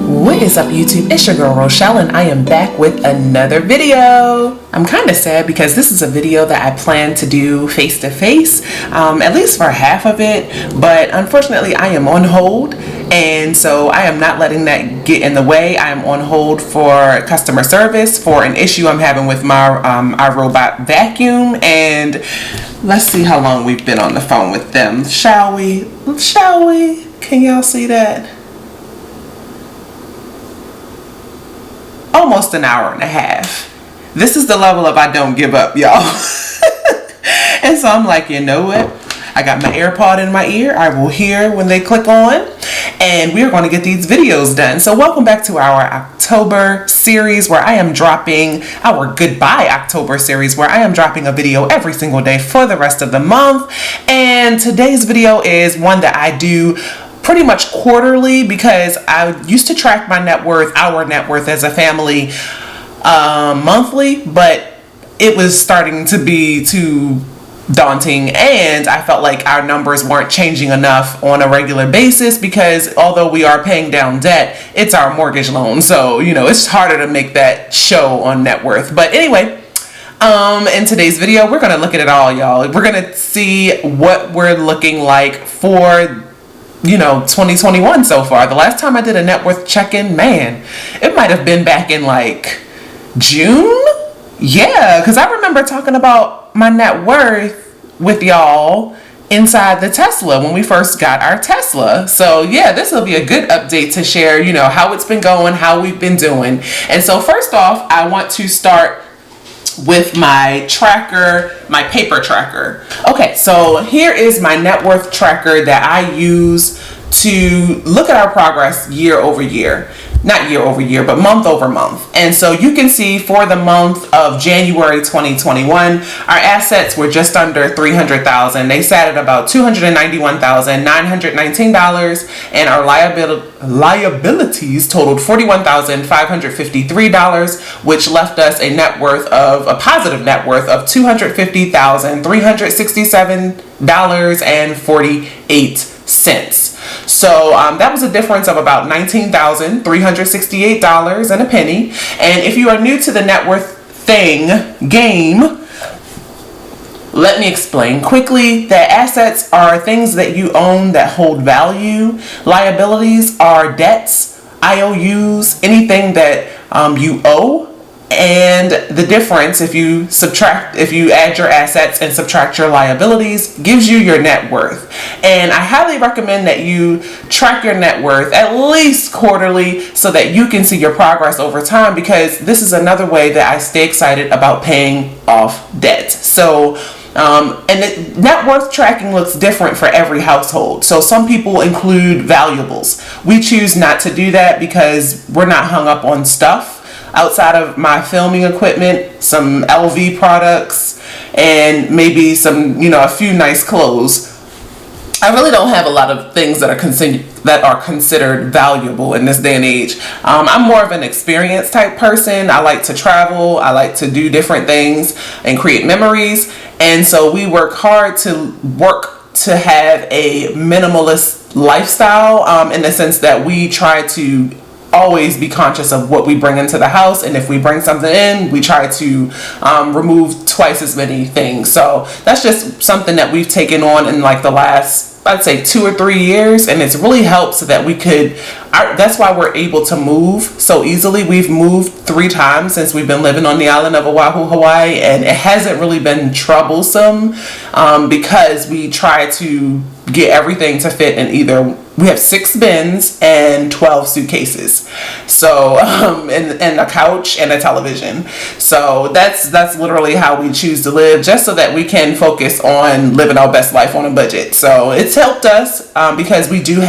What is up, YouTube? It's your girl Rochelle, and I am back with another video. I'm kind of sad because this is a video that I plan to do face to face, at least for half of it, but unfortunately I am on hold, and so I am not letting that get in the way. I am on hold for customer service for an issue I'm having with my our robot vacuum, and let's see how long we've been on the phone with them. Shall we? Can y'all see that? Almost an hour and a half. This is the level of I don't give up, y'all. And so I'm like, you know what? I got my AirPod in my ear. I will hear when they click on, and we're going to get these videos done. So welcome back to our October series, where I am dropping our Goodbye October series, where I am dropping a video every single day for the rest of the month. And today's video is one that I do pretty much quarterly, because I used to track my net worth, our net worth as a family, monthly, but it was starting to be too daunting, and I felt like our numbers weren't changing enough on a regular basis, because although we are paying down debt, it's our mortgage loan, so you know it's harder to make that show on net worth. But anyway, in today's video we're gonna look at it all, y'all. We're gonna see what we're looking like for 2021 so far. The last time I did a net worth check-in, man, it might have been back in like June. Yeah, because I remember talking about my net worth with y'all inside the Tesla when we first got our Tesla. So yeah, this will be a good update to share, how it's been going, how we've been doing. And so first off, I want to start with my tracker, my paper tracker. Okay, so here is my net worth tracker that I use to look at our progress year over year. Not year over year, but month over month. And so you can see for the month of January 2021, our assets were just under $300,000. They sat at about $291,919, and our liabilities totaled $41,553, which left us a positive net worth of $250,367.48. So that was a difference of about $19,368 and a penny. And if you are new to the net worth game, let me explain quickly that assets are things that you own that hold value. Liabilities are debts, IOUs, anything that you owe. And the difference, if you add your assets and subtract your liabilities, gives you your net worth. And I highly recommend that you track your net worth at least quarterly so that you can see your progress over time, because this is another way that I stay excited about paying off debt. So and the net worth tracking looks different for every household. So some people include valuables. We choose not to do that because we're not hung up on stuff outside of my filming equipment, some LV products, and maybe some, a few nice clothes. I really don't have a lot of things that are considered valuable in this day and age. I'm more of an experience type person. I like to travel. I like to do different things and create memories. And so we work hard to have a minimalist lifestyle, in the sense that we try to always be conscious of what we bring into the house, and if we bring something in, we try to remove twice as many things. So that's just something that we've taken on in like the last, I'd say, 2 or 3 years, and it's really helped so that we could, that's why we're able to move so easily. We've moved 3 times since we've been living on the island of Oahu, Hawaii, and it hasn't really been troublesome, because we try to get everything to fit in we have 6 bins and 12 suitcases. So, and a couch and a television. So that's literally how we choose to live, just so that we can focus on living our best life on a budget. So it's helped us, because we do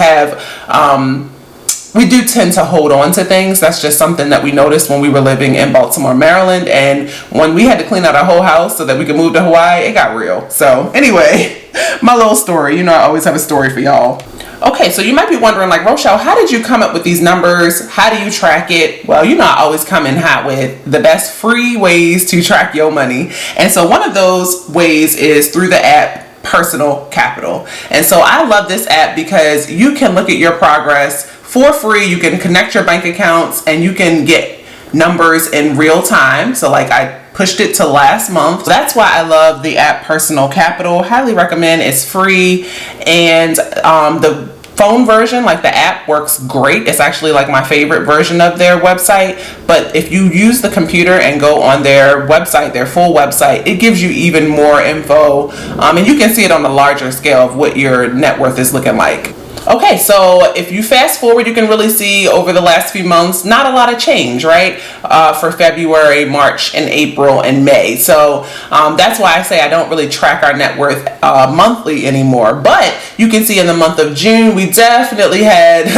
tend to hold on to things. That's just something that we noticed when we were living in Baltimore, Maryland. And when we had to clean out our whole house so that we could move to Hawaii, it got real. So anyway, my little story, I always have a story for y'all. Okay, so you might be wondering, like, Rochelle, how did you come up with these numbers? How do you track it? Well, I always come in hot with the best free ways to track your money. And so one of those ways is through the app Personal Capital. And so I love this app because you can look at your progress for free. You can connect your bank accounts and you can get numbers in real time. So like I pushed it to last month. That's why I love the app Personal Capital. Highly recommend. It's free. And the phone version, like the app, works great. It's actually like my favorite version of their website. But if you use the computer and go on their website, their full website, it gives you even more info. And you can see it on a larger scale of what your net worth is looking like. Okay, so if you fast forward, you can really see over the last few months, not a lot of change, right? For February, March, and April, and May. So that's why I say I don't really track our net worth monthly anymore. But you can see in the month of June, we definitely had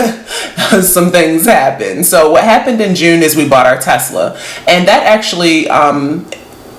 some things happen. So what happened in June is we bought our Tesla. And that actually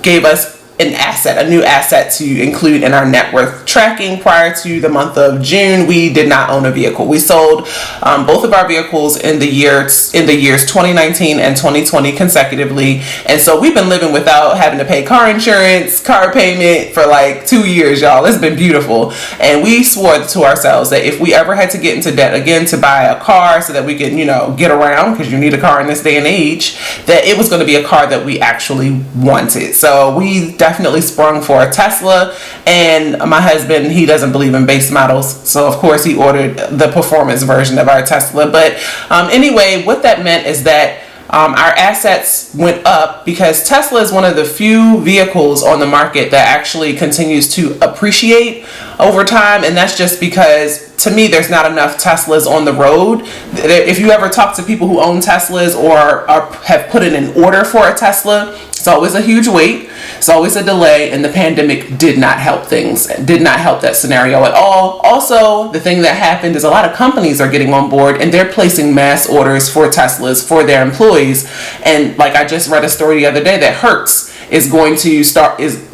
gave us a new asset to include in our net worth tracking. Prior to the month of June, we did not own a vehicle. We sold both of our vehicles in the years 2019 and 2020 consecutively, and so we've been living without having to pay car insurance, car payment for like 2 years, y'all. It's been beautiful, and we swore to ourselves that if we ever had to get into debt again to buy a car so that we could, get around, because you need a car in this day and age, that it was going to be a car that we actually wanted. So we definitely sprung for a Tesla, and my husband, he doesn't believe in base models, so of course he ordered the performance version of our Tesla. But anyway, what that meant is that our assets went up because Tesla is one of the few vehicles on the market that actually continues to appreciate over time, and that's just because, to me, there's not enough Teslas on the road. If you ever talk to people who own Teslas or have put in an order for a Tesla, it's always a huge wait. It's always a delay, and the pandemic did not help things. Did not help that scenario at all. Also, the thing that happened is a lot of companies are getting on board and they're placing mass orders for Teslas for their employees. And like I just read a story the other day that Hertz is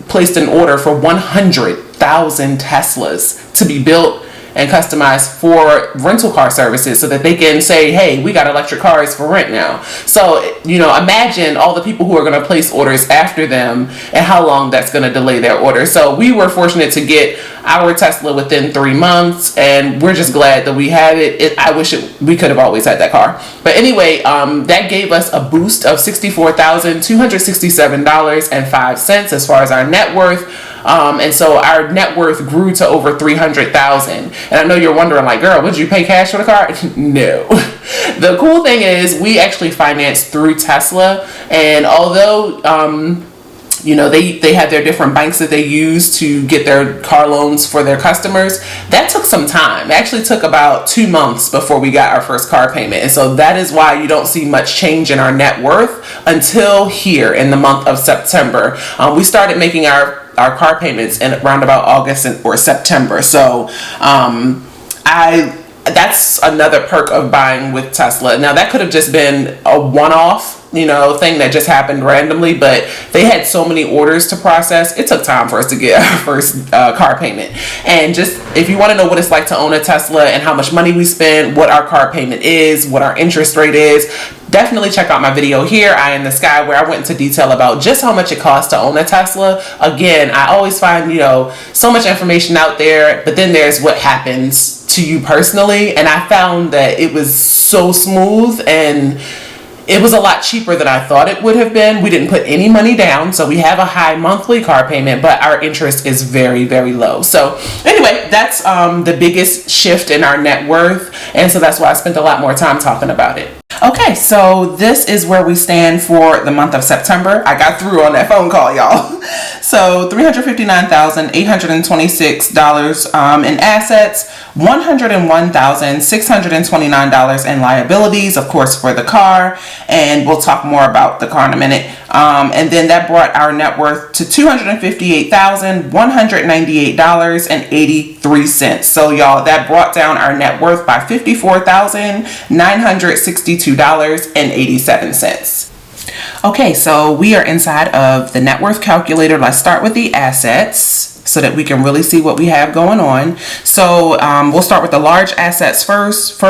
placed an order for 100,000 Teslas to be built and customized for rental car services so that they can say, hey, we got electric cars for rent now. So, imagine all the people who are going to place orders after them and how long that's going to delay their order. So we were fortunate to get our Tesla within 3 months, and we're just glad that we have it. I wish we could have always had that car. But anyway, that gave us a boost of $64,267.05 as far as our net worth. And so our net worth grew to over $300,000. And I know you're wondering, like, girl, would you pay cash for the car? No. The cool thing is we actually financed through Tesla, and although they had their different banks that they use to get their car loans for their customers, that took some time. It actually took about 2 months before we got our first car payment. And so that is why you don't see much change in our net worth until here in the month of September. We started making our car payments in around about August or September. So that's another perk of buying with Tesla. Now that could have just been a one-off thing that just happened randomly, but they had so many orders to process. It took time for us to get our first car payment. And just if you want to know what it's like to own a Tesla and how much money we spend, what our car payment is, what our interest rate is, definitely check out my video here, Eye in the Sky, where I went into detail about just how much it costs to own a Tesla. Again, I always find, so much information out there, but then there's what happens to you personally. And I found that it was so smooth, and it was a lot cheaper than I thought it would have been. We didn't put any money down, so we have a high monthly car payment, but our interest is very, very low. So anyway, that's the biggest shift in our net worth, and so that's why I spent a lot more time talking about it. Okay, so this is where we stand for the month of September. I got through on that phone call, y'all. So $359,826 in assets, $101,629 in liabilities, of course, for the car, and we'll talk more about the car in a minute. And then that brought our net worth to $258,198.83. So y'all, that brought down our net worth by $54,962.87. Okay, so we are inside of the net worth calculator. Let's start with the assets so that we can really see what we have going on. So we'll start with the large assets first.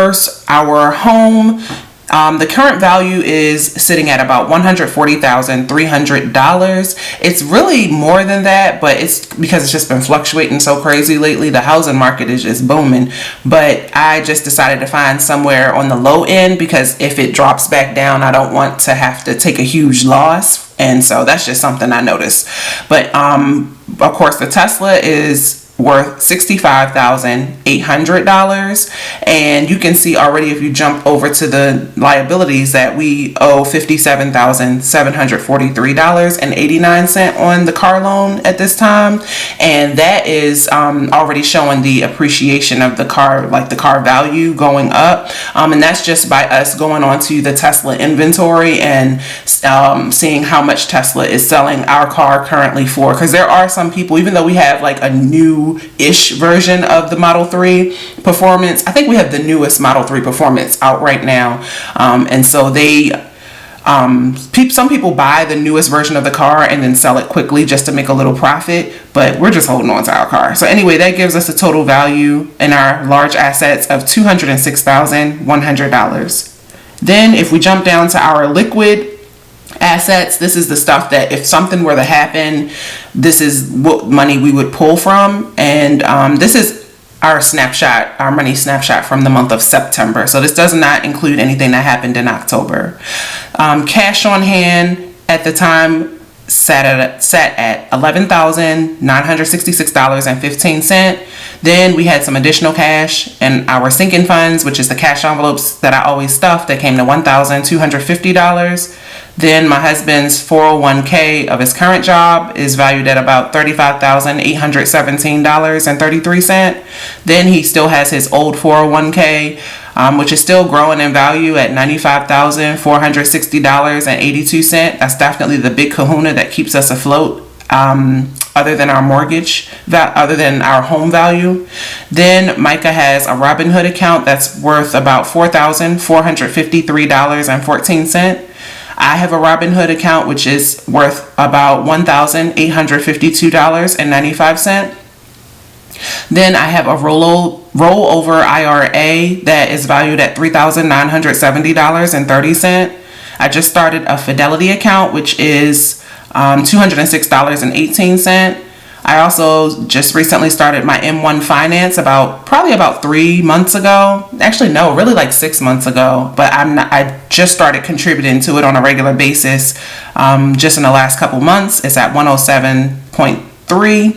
Our home The current value is sitting at about $140,300. It's really more than that, but it's because it's just been fluctuating so crazy lately. The housing market is just booming. But I just decided to find somewhere on the low end, because if it drops back down, I don't want to have to take a huge loss. And so that's just something I noticed. But of course, the Tesla is worth $65,800, and you can see already, if you jump over to the liabilities, that we owe $57,743.89 on the car loan at this time, and that is already showing the appreciation of the car, like the car value going up, and that's just by us going onto the Tesla inventory and seeing how much Tesla is selling our car currently for, because there are some people, even though we have like a new-ish version of the Model 3 Performance, I think we have the newest Model 3 Performance out right now, and so they some people buy the newest version of the car and then sell it quickly just to make a little profit, but we're just holding on to our car. So anyway, that gives us a total value in our large assets of $206,100. Then if we jump down to our liquid assets, this is the stuff that if something were to happen, this is what money we would pull from. And this is our snapshot, our money snapshot from the month of September. So this does not include anything that happened in October. Cash on hand at the time sat at $11,966.15. Then we had some additional cash in our sinking funds, which is the cash envelopes that I always stuff, that came to $1,250. Then my husband's 401k of his current job is valued at about $35,817.33. Then he still has his old 401k, which is still growing in value at $95,460.82. That's definitely the big kahuna that keeps us afloat, other than our mortgage, other than our home value. Then Micah has a Robinhood account that's worth about $4,453.14. I have a Robinhood account which is worth about $1,852.95. Then I have a rollover IRA that is valued at $3,970.30. I just started a Fidelity account, which is $206.18. I also just recently started my M1 Finance probably about 3 months ago. Actually, no, really like 6 months ago. But I just started contributing to it on a regular basis just in the last couple months. It's at 107.3.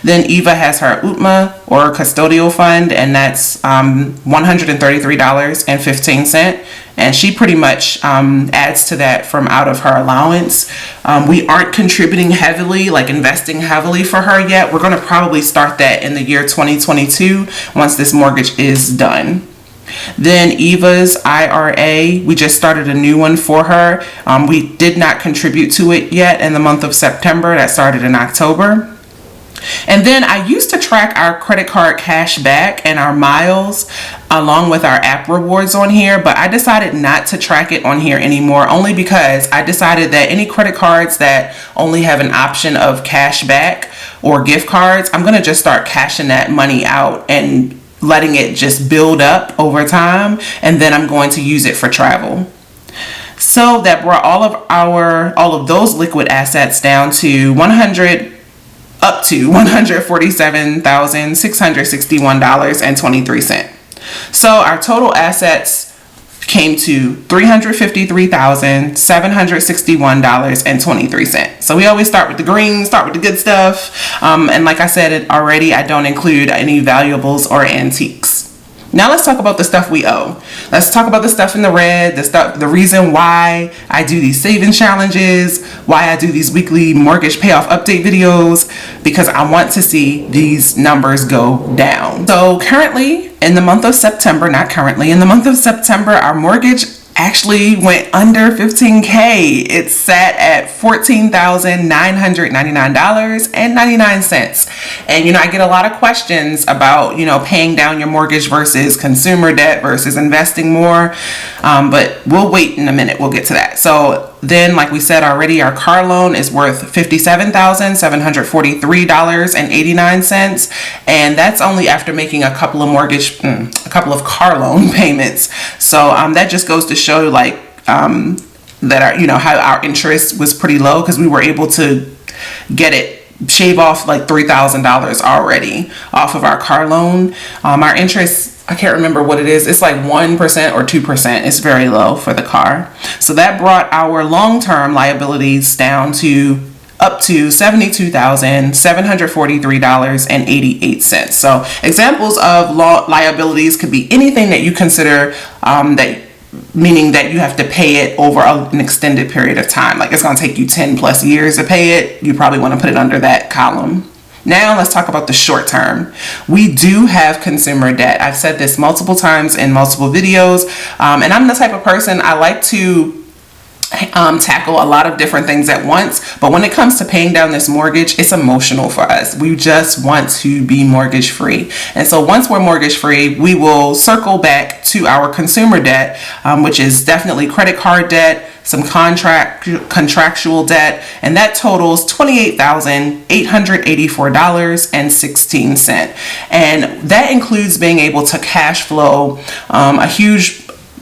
Then Eva has her UTMA, or custodial fund, and that's $133.15. And she pretty much adds to that from out of her allowance. We aren't contributing heavily, like investing heavily for her yet. We're going to probably start that in the year 2022 once this mortgage is done. Then Eva's IRA, we just started a new one for her. We did not contribute to it yet in the month of September. That started in October. And then I used to track our credit card cash back and our miles along with our app rewards on here, but I decided not to track it on here anymore, only because I decided that any credit cards that only have an option of cash back or gift cards, I'm going to just start cashing that money out and letting it just build up over time, and then I'm going to use it for travel. So that brought all of those liquid assets down to $147,661.23. So our total assets came to $353,761.23. So we always start with the green, start with the good stuff. And like I said already, I don't include any valuables or antiques. Now let's talk about the stuff we owe. Let's talk about the stuff in the red, the reason why I do these saving challenges, why I do these weekly mortgage payoff update videos, because I want to see these numbers go down. So currently, in the month of September, our mortgage actually went under $15K. It sat at $14,999.99. And I get a lot of questions about paying down your mortgage versus consumer debt versus investing more, but we'll wait in a minute. We'll get to that. So then, like we said already, our car loan is worth $57,743.89, and that's only after making a couple of car loan payments. So that just goes to show, like, that how our interest was pretty low, because we were able to shave off like $3,000 already off of our car loan. Our interest, I can't remember what it is. It's like 1% or 2%. It's very low for the car. So that brought our long-term liabilities down to up to $72,743.88. So examples of liabilities could be anything that you consider meaning that you have to pay it over an extended period of time. Like, it's going to take you 10 plus years to pay it. You probably want to put it under that column. Now let's talk about the short term. We do have consumer debt. I've said this multiple times in multiple videos, and I'm the type of person, I like to tackle a lot of different things at once, but when it comes to paying down this mortgage, it's emotional for us. We just want to be mortgage free, and so once we're mortgage free, we will circle back to our consumer debt, which is definitely credit card debt, some contractual debt, and that totals $28,884.16, and that includes being able to cash flow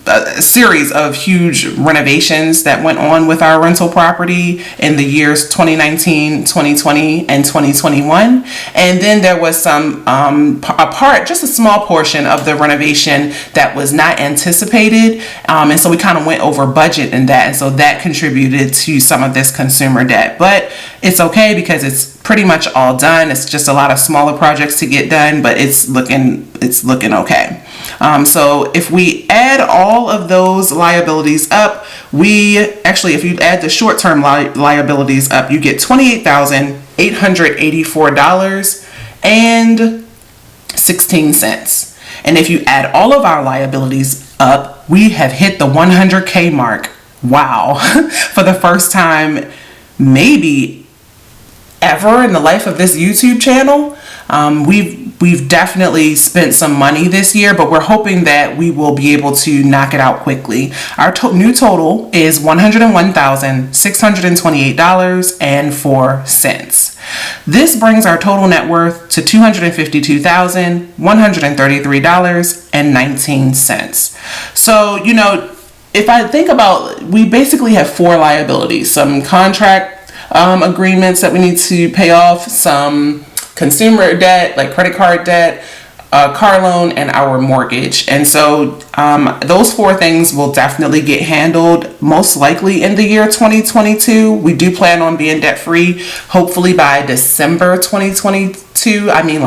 a series of huge renovations that went on with our rental property in the years 2019, 2020, and 2021. And then there was just a small portion of the renovation that was not anticipated. And so we kind of went over budget in that. And so that contributed to some of this consumer debt. But it's okay, because it's pretty much all done. It's just a lot of smaller projects to get done, but it's looking okay. So if we add all of those liabilities up, if you add the short-term liabilities up, you get $28,884.16. And if you add all of our liabilities up, we have hit the 100K mark. Wow. For the first time, maybe ever in the life of this YouTube channel. We've definitely spent some money this year, but we're hoping that we will be able to knock it out quickly. Our new total is $101,628.04. This brings our total net worth to $252,133.19. So, if I think about, we basically have 4 liabilities: some contract agreements that we need to pay off, some consumer debt, like credit card debt, car loan, and our mortgage. And so those 4 things will definitely get handled most likely in the year 2022. We do plan on being debt free, hopefully by December 2022. I mean,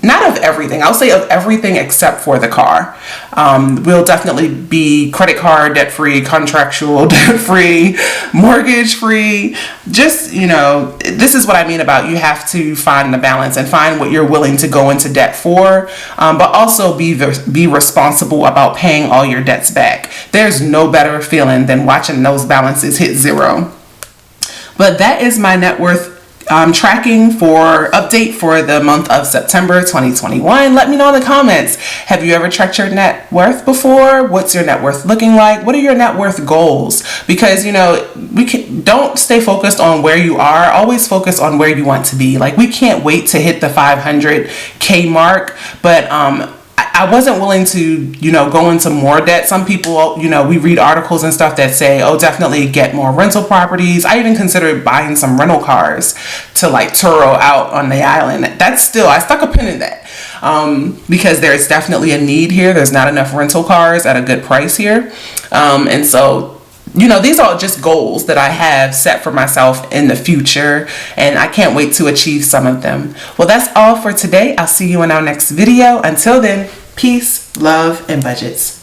not of everything. I'll say of everything except for the car. We'll definitely be credit card debt free, contractual debt free, mortgage free. Just, this is what I mean about, you have to find the balance and find what you're willing to go into debt for, but also be responsible about paying all your debts back. There's no better feeling than watching those balances hit zero. But that is my net worth tracking update for the month of September 2021. Let me know in the comments. Have you ever tracked your net worth before? What's your net worth looking like? What are your net worth goals? Because, don't stay focused on where you are. Always focus on where you want to be. Like, we can't wait to hit the 500K mark, but I wasn't willing to, go into more debt. Some people, we read articles and stuff that say, oh, definitely get more rental properties. I even considered buying some rental cars to tour out on the island. I stuck a pin in that because there's definitely a need here. There's not enough rental cars at a good price here. And so, these are just goals that I have set for myself in the future, and I can't wait to achieve some of them. Well, that's all for today. I'll see you in our next video. Until then, peace, love, and budgets.